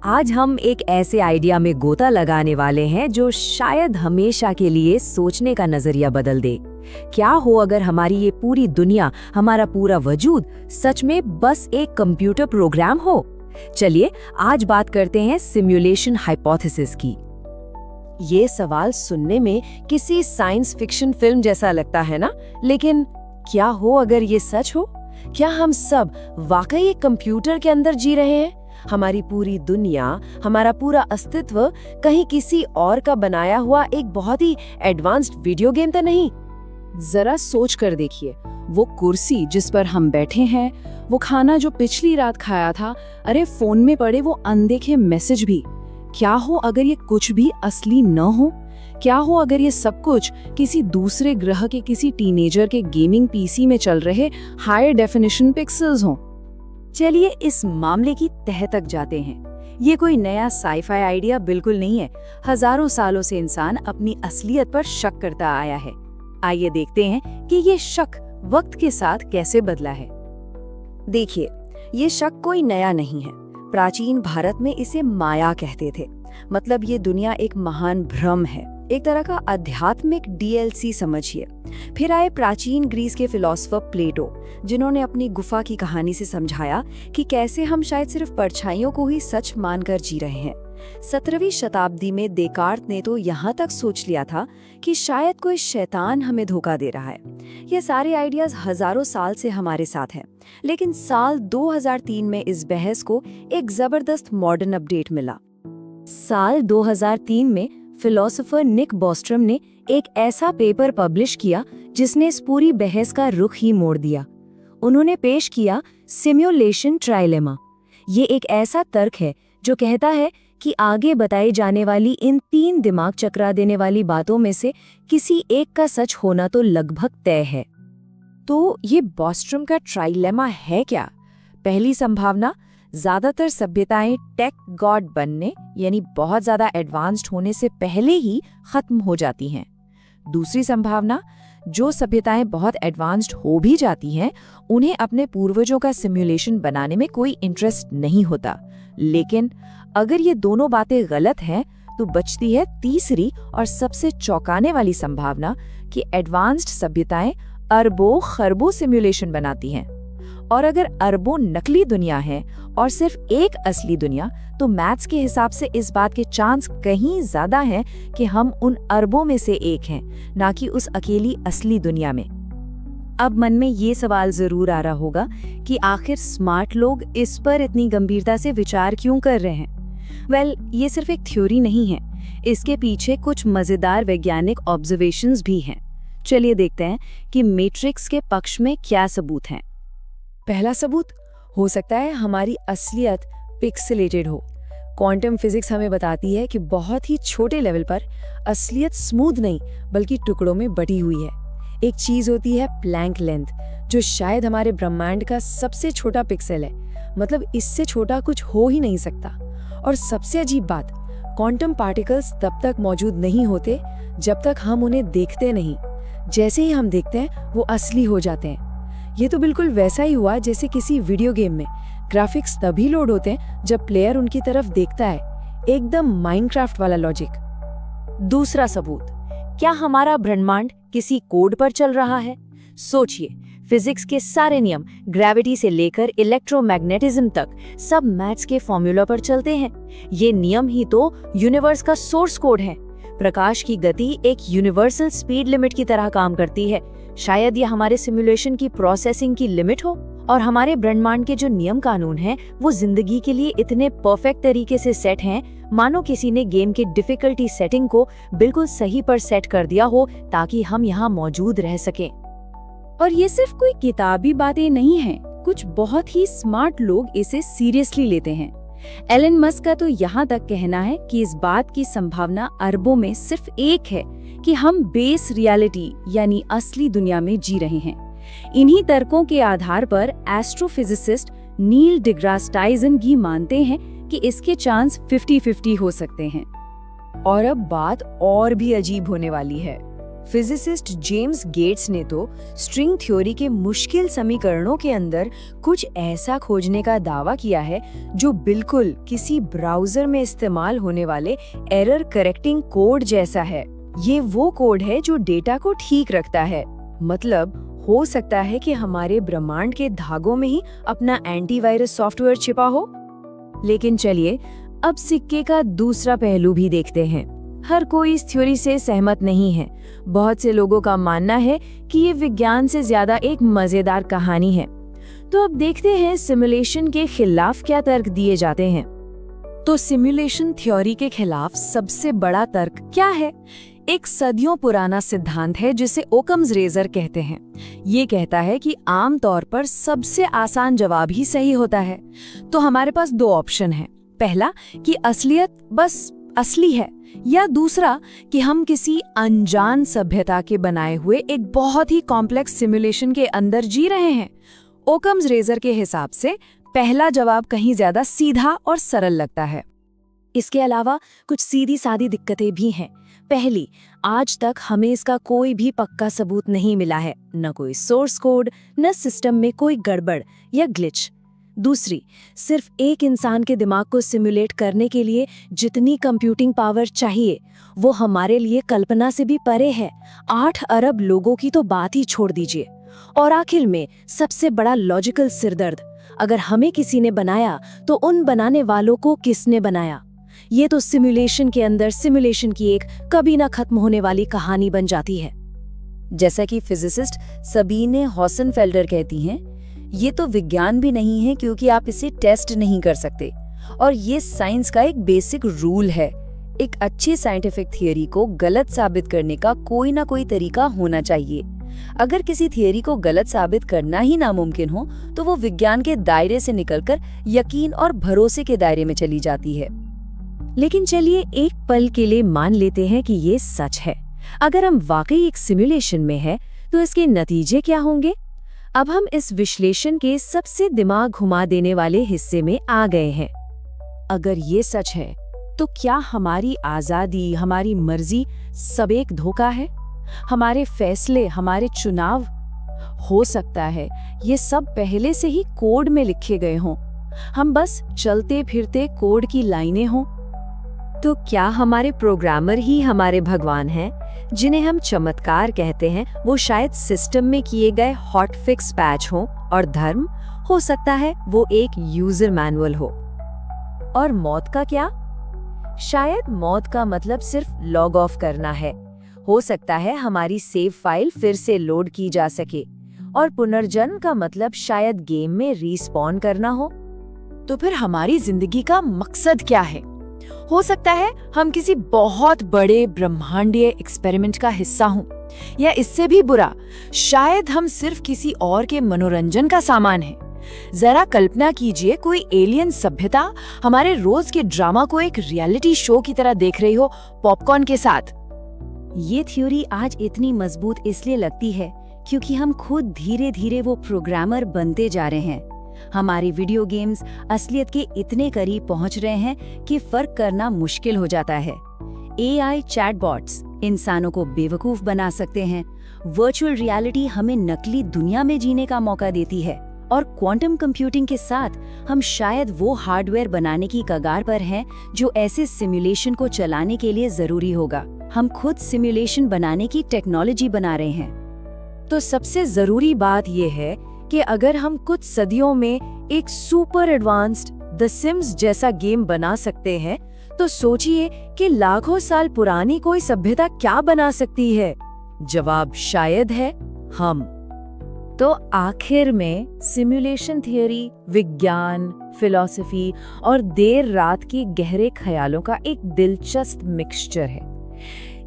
आज हम एक ऐसे आइडिया में गोता लगाने वाले हैं जो शायद हमेशा के लिए सोचने का नजरिया बदल दे। क्या हो अगर हमारी ये पूरी दुनिया, हमारा पूरा वजूद सच में बस एक कंप्यूटर प्रोग्राम हो? चलिए आज बात करते हैं सिमुलेशन हाइपोथेसिस की। ये सवाल सुनने में किसी साइंस फिक्शन फिल्म जैसा लगता है ना, लेकिन क्या हो अगर ये सच हो? क्या हम सब वाकई एक कंप्यूटर के अंदर जी रहे हैं? हमारी पूरी दुनिया, हमारा पूरा अस्तित्व कहीं किसी और का बनाया हुआ एक बहुत ही एडवांस्ड वीडियो गेम तो नहीं? जरा सोच कर देखिए, वो कुर्सी जिस पर हम बैठे हैं, वो खाना जो पिछली रात खाया था, अरे फोन में पड़े वो अनदेखे मैसेज भी। क्या हो अगर ये कुछ भी असली न हो? क्या हो अगर ये सब कुछ किसी दूसरे ग्रह के किसी टीनेजर के गेमिंग पीसी में चल रहे हाई डेफिनिशन पिक्सेल्स हों? चलिए इस मामले की तह तक जाते हैं। ये कोई नया साईफाई आइडिया बिल्कुल नहीं है। हजारों सालों से इंसान अपनी असलियत पर शक करता आया है। आइए देखते हैं कि ये शक वक्त के साथ कैसे बदला है। देखिए, ये शक कोई नया नहीं है। प्राचीन भारत में इसे माया कहते थे। मतलब ये दुनिया एक महान भ्रम है, एक तरह का आध्यात्मिक डीएलसी समझिए। फिर आए प्राचीन ग्रीस के फिलोसोफर प्लेटो, जिन्होंने अपनी गुफा की कहानी से समझाया कि कैसे हम शायद सिर्फ परछाइयों को ही सच मानकर जी रहे हैं। 17वीं शताब्दी में देकार्त ने तो यहाँ तक सोच लिया था कि शायद कोई शैतान हमें धोखा दे रहा है। ये सारे आइडियाज हजारों साल से हमारे साथ हैं, लेकिन साल 2003 में इस बहस को एक जबरदस्त मॉडर्न अपडेट मिला। साल 2003 में फिलोसोफर निक बॉस्ट्रम ने एक ऐसा पेपर पब्लिश किया जिसने इस पूरी बहस का रुख ही मोड़ दिया। उन्होंने पेश किया सिमुलेशन ट्राइलेमा। ये एक ऐसा तर्क है जो कहता है कि आगे बताई जाने वाली इन 3 दिमाग चकरा देने वाली बातों में से किसी एक का सच होना तो लगभग तय है। तो ये बॉस्ट्रम का ट्राइलेमा है क्या? पहली संभावना, ज्यादातर सभ्यताएं टेक गॉड बनने यानी बहुत ज्यादा एडवांस्ड होने से पहले ही खत्म हो जाती हैं। दूसरी संभावना, जो सभ्यताएं बहुत एडवांस्ड हो भी जाती हैं, उन्हें अपने पूर्वजों का सिमुलेशन बनाने में कोई इंटरेस्ट नहीं होता। लेकिन अगर ये दोनों बातें गलत हैं, तो बचती है तीसरी और सबसे चौंकाने वाली संभावना कि एडवांस्ड सभ्यताएं अरबों खरबों सिमुलेशन बनाती हैं। और अगर अरबों नकली दुनिया है और सिर्फ एक असली दुनिया, तो मैथ्स के हिसाब से इस बात के चांस कहीं ज्यादा हैं कि हम उन अरबों में से एक हैं, ना कि उस अकेली असली दुनिया में। अब मन में ये सवाल जरूर आ रहा होगा कि आखिर स्मार्ट लोग इस पर इतनी गंभीरता से विचार क्यों कर रहे हैं? ये सिर्फ एक थ्योरी नहीं है, इसके पीछे कुछ मजेदार वैज्ञानिक ऑब्जर्वेशंस भी हैं। चलिए देखते हैं कि मैट्रिक्स के पक्ष में क्या सबूत हैं। पहला सबूत, हो सकता है हमारी असलियत पिक्सेलेटेड हो। क्वांटम फिजिक्स हमें बताती है कि बहुत ही छोटे लेवल पर असलियत स्मूथ नहीं बल्कि टुकड़ों में बटी हुई है। एक चीज होती है प्लैंक लेंथ, जो शायद हमारे ब्रह्मांड का सबसे छोटा पिक्सेल है। मतलब इससे छोटा कुछ हो ही नहीं सकता। और सबसे अजीब बात, क्वांटम पार्टिकल्स तब तक मौजूद नहीं होते जब तक हम उन्हें देखते नहीं। जैसे ही हम देखते हैं वो असली हो जाते हैं। ये तो बिल्कुल वैसा ही हुआ जैसे किसी वीडियो गेम में ग्राफिक्स तभी लोड होते हैं जब प्लेयर उनकी तरफ देखता है। एकदम माइनक्राफ्ट वाला लॉजिक। दूसरा सबूत, क्या हमारा ब्रह्मांड किसी कोड पर चल रहा है? सोचिए, फिजिक्स के सारे नियम, ग्रेविटी से लेकर इलेक्ट्रोमैग्नेटिज्म तक, सब मैथ्स के फॉर्मूला पर चलते हैं। ये नियम ही तो यूनिवर्स का सोर्स कोड है। प्रकाश की गति एक यूनिवर्सल स्पीड लिमिट की तरह काम करती है। शायद ये हमारे सिमुलेशन की प्रोसेसिंग की लिमिट हो। और हमारे ब्रह्मांड के जो नियम कानून हैं, वो जिंदगी के लिए इतने परफेक्ट तरीके से सेट हैं, मानो किसी ने गेम के डिफिकल्टी सेटिंग को बिल्कुल सही पर सेट कर दिया हो ताकि हम यहाँ मौजूद रह सकें। और ये सिर्फ कोई किताबी बातें नहीं हैं, कुछ बहुत ही स्मार्ट लोग इसे सीरियसली लेते हैं। एलन मस्क का तो यहाँ तक कहना है कि इस बात की संभावना अरबों में सिर्फ एक है कि हम बेस रियलिटी यानी असली दुनिया में जी रहे हैं। इन्हीं तर्कों के आधार पर एस्ट्रोफिजिसिस्ट नील डिग्रास टाइसन भी मानते हैं कि इसके चांस 50-50 हो सकते हैं। और अब बात और भी अजीब होने वाली है। फिजिसिस्ट जेम्स गेट्स ने तो स्ट्रिंग थ्योरी के मुश्किल समीकरणों के अंदर कुछ ऐसा खोजने का दावा किया है जो बिल्कुल किसी ब्राउजर में इस्तेमाल होने वाले एरर करेक्टिंग कोड जैसा है। ये वो कोड है जो डेटा को ठीक रखता है। मतलब हो सकता है कि हमारे ब्रह्मांड के धागों में ही अपना एंटीवायरस सॉफ्टवेयर छिपा हो। लेकिन चलिए अब सिक्के का दूसरा पहलू भी देखते हैं। हर कोई इस थ्योरी से सहमत नहीं है। बहुत से लोगों का मानना है कि ये विज्ञान से ज्यादा एक मजेदार कहानी है। तो अब देखते हैं सिमुलेशन के खिलाफ क्या तर्क दिए जाते हैं। तो सिमुलेशन थ्योरी के खिलाफ सबसे बड़ा तर्क क्या है? एक सदियों पुराना सिद्धांत है जिसे ओकम्स रेजर कहते हैं। ये कहता है कि आमतौर पर सबसे आसान जवाब ही सही होता है। तो हमारे पास दो ऑप्शन हैं। पहला कि असलियत बस असली है, या दूसरा कि हम किसी अनजान सभ्यता के बनाए हुए एक बहुत ही कॉम्प्लेक्स सिमुलेशन के अंदर जी रहे हैं। ओकम्स रेजर के हिसाब से पहला जवाब कहीं ज्यादा सीधा और सरल लगता है। इसके अलावा कुछ सीधी सादी दिक्कतें भी हैं। पहली, आज तक हमें इसका कोई भी पक्का सबूत नहीं मिला है, न कोई सोर्स कोड, न सिस्टम में कोई गड़बड़ या ग्लिच। दूसरी, सिर्फ एक इंसान के दिमाग को सिमुलेट करने के लिए जितनी कंप्यूटिंग पावर चाहिए वो हमारे लिए कल्पना से भी परे है। 8 अरब लोगों की तो बात ही छोड़ दीजिए। और आखिर में सबसे बड़ा लॉजिकल सिरदर्द, अगर हमें किसी ने बनाया तो उन बनाने वालों को किसने बनाया? ये तो सिमुलेशन के अंदर सिमुलेशन की एक कभी ना खत्म होने वाली कहानी बन जाती है। जैसा कि फिजिसिस्ट सबीने हॉसनफेल्डर कहती हैं, ये तो विज्ञान भी नहीं है क्योंकि आप इसे टेस्ट नहीं कर सकते। और ये साइंस का एक बेसिक रूल है। एक अच्छी साइंटिफिक थियरी को गलत साबित करने का कोई ना कोई तरीका होना चाहिए। अगर किसी थियरी को गलत साबित करना ही नामुमकिन हो तो वो विज्ञान के दायरे से निकलकर यकीन और भरोसे के दायरे में चली जाती है। लेकिन चलिए एक पल के लिए मान लेते हैं कि ये सच है। अगर हम वाकई एक सिमुलेशन में हैं, तो इसके नतीजे क्या होंगे? अब हम इस विश्लेषण के सबसे दिमाग घुमा देने वाले हिस्से में आ गए हैं। अगर ये सच है तो क्या हमारी आजादी, हमारी मर्जी सब एक धोखा है? हमारे फैसले, हमारे चुनाव, हो सकता है ये सब पहले से ही कोड में लिखे गए हों, हम बस चलते फिरते कोड की लाइनें हों। तो क्या हमारे प्रोग्रामर ही हमारे भगवान हैं, जिन्हें हम चमत्कार कहते हैं, वो शायद सिस्टम में किए गए हॉट फिक्स पैच हों, और धर्म हो सकता है वो एक यूजर मैनुअल हो। और मौत का क्या? शायद मौत का मतलब सिर्फ लॉग ऑफ करना है। हो सकता है हमारी सेव फाइल फिर से लोड की जा सके। और पुनर्जन्म का मतलब शायद गेम में रीस्पॉन करना हो। तो फिर हमारी जिंदगी का मकसद क्या है? हो सकता है हम किसी बहुत बड़े ब्रह्मांडीय एक्सपेरिमेंट का हिस्सा हों, या इससे भी बुरा, शायद हम सिर्फ किसी और के मनोरंजन का सामान हैं। जरा कल्पना कीजिए कोई एलियन सभ्यता हमारे रोज के ड्रामा को एक रियलिटी शो की तरह देख रही हो, पॉपकॉर्न के साथ। ये थ्योरी आज इतनी मजबूत इसलिए लगती है क्योंकि हम खुद धीरे धीरे वो प्रोग्रामर बनते जा रहे हैं। हमारी वीडियो गेम्स असलियत के इतने करीब पहुंच रहे हैं कि फर्क करना मुश्किल हो जाता है। AI चैटबॉट्स इंसानों को बेवकूफ बना सकते हैं। वर्चुअल रियलिटी हमें नकली दुनिया में जीने का मौका देती है। और क्वांटम कंप्यूटिंग के साथ हम शायद वो हार्डवेयर बनाने की कगार पर हैं जो ऐसे सिमुलेशन को चलाने के लिए जरूरी होगा। हम खुद सिमुलेशन बनाने की टेक्नोलॉजी बना रहे हैं। तो सबसे जरूरी बात यह है कि अगर हम कुछ सदियों में एक सुपर एडवांस्ड द सिम्स जैसा गेम बना सकते हैं, तो सोचिए कि लाखों साल पुरानी कोई सभ्यता क्या बना सकती है। जवाब शायद है हम। तो आखिर में सिमुलेशन थियरी विज्ञान, फिलॉसफी और देर रात के गहरे ख्यालों का एक दिलचस्प मिक्सचर है।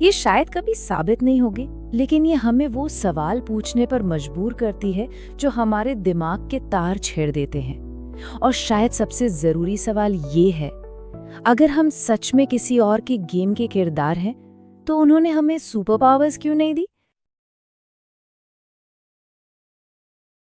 ये शायद कभी साबित नहीं होगी, लेकिन ये हमें वो सवाल पूछने पर मजबूर करती है जो हमारे दिमाग के तार छेड़ देते हैं। और शायद सबसे जरूरी सवाल ये है, अगर हम सच में किसी और के गेम के किरदार हैं, तो उन्होंने हमें सुपर पावर्स क्यों नहीं दी?